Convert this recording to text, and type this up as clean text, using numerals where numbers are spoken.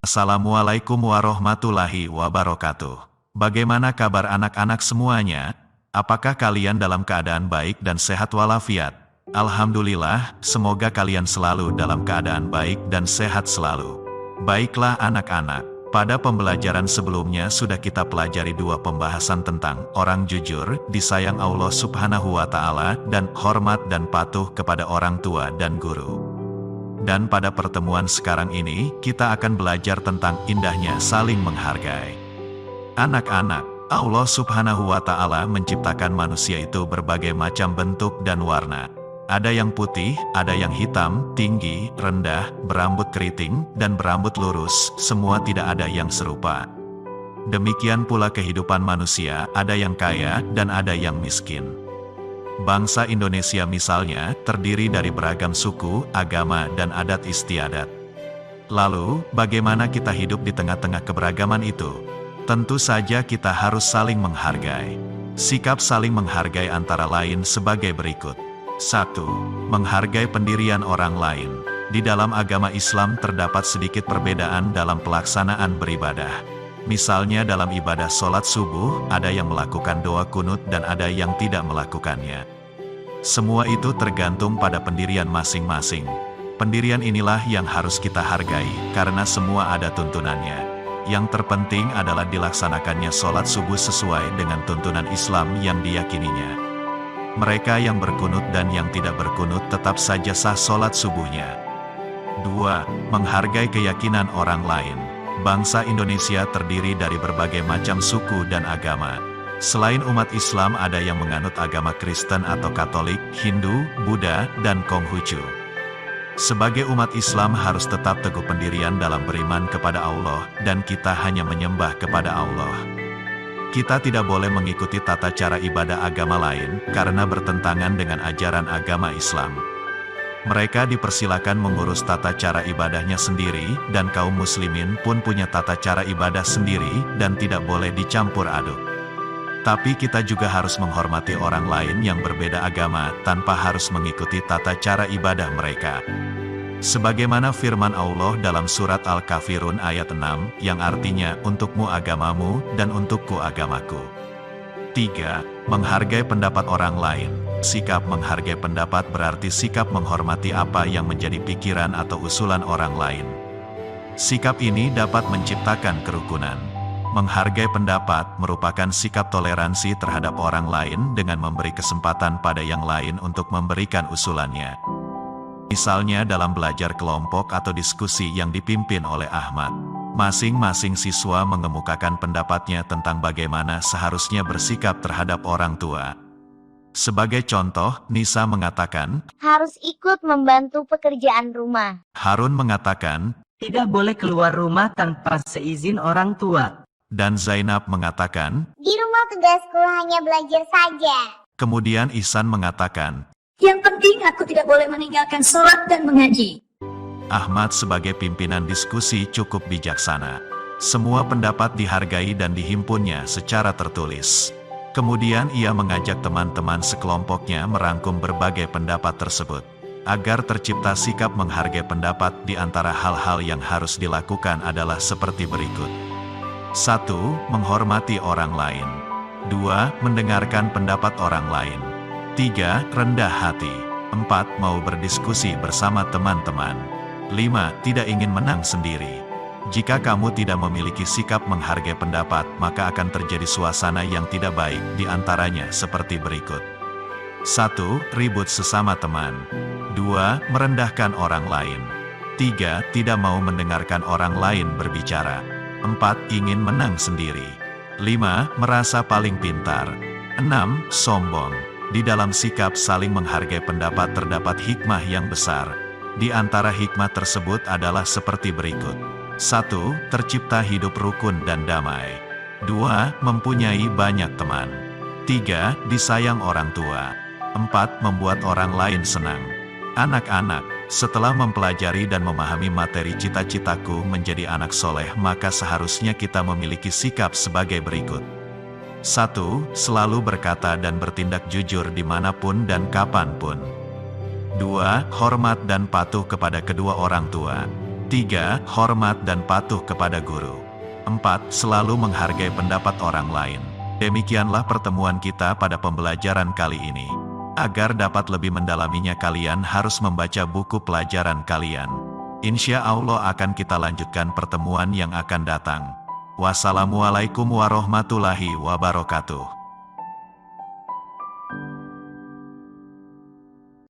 Assalamualaikum warahmatullahi wabarakatuh. Bagaimana kabar anak-anak semuanya? Apakah kalian dalam keadaan baik dan sehat walafiat? Alhamdulillah, semoga kalian selalu dalam keadaan baik dan sehat selalu. Baiklah anak-anak, pada pembelajaran sebelumnya sudah kita pelajari dua pembahasan tentang orang jujur, disayang Allah Subhanahu wa Ta'ala, dan hormat dan patuh kepada orang tua dan guru. Dan pada pertemuan sekarang ini, kita akan belajar tentang indahnya saling menghargai. Anak-anak, Allah Subhanahu wa Ta'ala menciptakan manusia itu berbagai macam bentuk dan warna. Ada yang putih, ada yang hitam, tinggi, rendah, berambut keriting, dan berambut lurus, semua tidak ada yang serupa. Demikian pula kehidupan manusia, ada yang kaya dan ada yang miskin. Bangsa Indonesia misalnya, terdiri dari beragam suku, agama, dan adat istiadat. Lalu, bagaimana kita hidup di tengah-tengah keberagaman itu? Tentu saja kita harus saling menghargai. Sikap saling menghargai antara lain sebagai berikut. 1. Menghargai pendirian orang lain. Di dalam agama Islam terdapat sedikit perbedaan dalam pelaksanaan beribadah. Misalnya dalam ibadah sholat subuh, ada yang melakukan doa kunut dan ada yang tidak melakukannya. Semua itu tergantung pada pendirian masing-masing. Pendirian inilah yang harus kita hargai, karena semua ada tuntunannya. Yang terpenting adalah dilaksanakannya sholat subuh sesuai dengan tuntunan Islam yang diyakininya. Mereka yang berkunut dan yang tidak berkunut tetap saja sah sholat subuhnya. 2. Menghargai keyakinan orang lain. Bangsa Indonesia terdiri dari berbagai macam suku dan agama. Selain umat Islam ada yang menganut agama Kristen atau Katolik, Hindu, Buddha, dan Konghucu. Sebagai umat Islam harus tetap teguh pendirian dalam beriman kepada Allah, dan kita hanya menyembah kepada Allah. Kita tidak boleh mengikuti tata cara ibadah agama lain, karena bertentangan dengan ajaran agama Islam. Mereka dipersilakan mengurus tata cara ibadahnya sendiri, dan kaum muslimin pun punya tata cara ibadah sendiri, dan tidak boleh dicampur aduk. Tapi kita juga harus menghormati orang lain yang berbeda agama, tanpa harus mengikuti tata cara ibadah mereka. Sebagaimana firman Allah dalam surat Al-Kafirun ayat 6, yang artinya, untukmu agamamu, dan untukku agamaku. 3. Menghargai pendapat orang lain. Sikap menghargai pendapat berarti sikap menghormati apa yang menjadi pikiran atau usulan orang lain. Sikap ini dapat menciptakan kerukunan. Menghargai pendapat merupakan sikap toleransi terhadap orang lain dengan memberi kesempatan pada yang lain untuk memberikan usulannya. Misalnya dalam belajar kelompok atau diskusi yang dipimpin oleh Ahmad. Masing-masing siswa mengemukakan pendapatnya tentang bagaimana seharusnya bersikap terhadap orang tua. Sebagai contoh, Nisa mengatakan, harus ikut membantu pekerjaan rumah. Harun mengatakan, tidak boleh keluar rumah tanpa seizin orang tua. Dan Zainab mengatakan, di rumah tugasku hanya belajar saja. Kemudian Ihsan mengatakan, yang penting aku tidak boleh meninggalkan sholat dan mengaji. Ahmad sebagai pimpinan diskusi cukup bijaksana. Semua pendapat dihargai dan dihimpunnya secara tertulis. Kemudian ia mengajak teman-teman sekelompoknya merangkum berbagai pendapat tersebut. Agar tercipta sikap menghargai pendapat di antara hal-hal yang harus dilakukan adalah seperti berikut. 1. Menghormati orang lain. 2. Mendengarkan pendapat orang lain. 3. Rendah hati. 4. Mau berdiskusi bersama teman-teman. 5. Tidak ingin menang sendiri. Jika kamu tidak memiliki sikap menghargai pendapat, maka akan terjadi suasana yang tidak baik, di antaranya seperti berikut. 1. Ribut sesama teman. 2. Merendahkan orang lain. 3. Tidak mau mendengarkan orang lain berbicara. 4. Ingin menang sendiri. 5. Merasa paling pintar. 6. Sombong. Di dalam sikap saling menghargai pendapat terdapat hikmah yang besar. Di antara hikmah tersebut adalah seperti berikut. 1. Tercipta hidup rukun dan damai. 2. Mempunyai banyak teman. 3. Disayang orang tua. 4. Membuat orang lain senang. Anak-anak, setelah mempelajari dan memahami materi cita-citaku menjadi anak soleh, maka seharusnya kita memiliki sikap sebagai berikut. 1. Selalu berkata dan bertindak jujur dimanapun dan kapanpun. 2. Hormat dan patuh kepada kedua orang tua. 3. Hormat dan patuh kepada guru. 4. Selalu menghargai pendapat orang lain. Demikianlah pertemuan kita pada pembelajaran kali ini. Agar dapat lebih mendalaminya kalian harus membaca buku pelajaran kalian. Insya Allah akan kita lanjutkan pertemuan yang akan datang. Wassalamualaikum warahmatullahi wabarakatuh.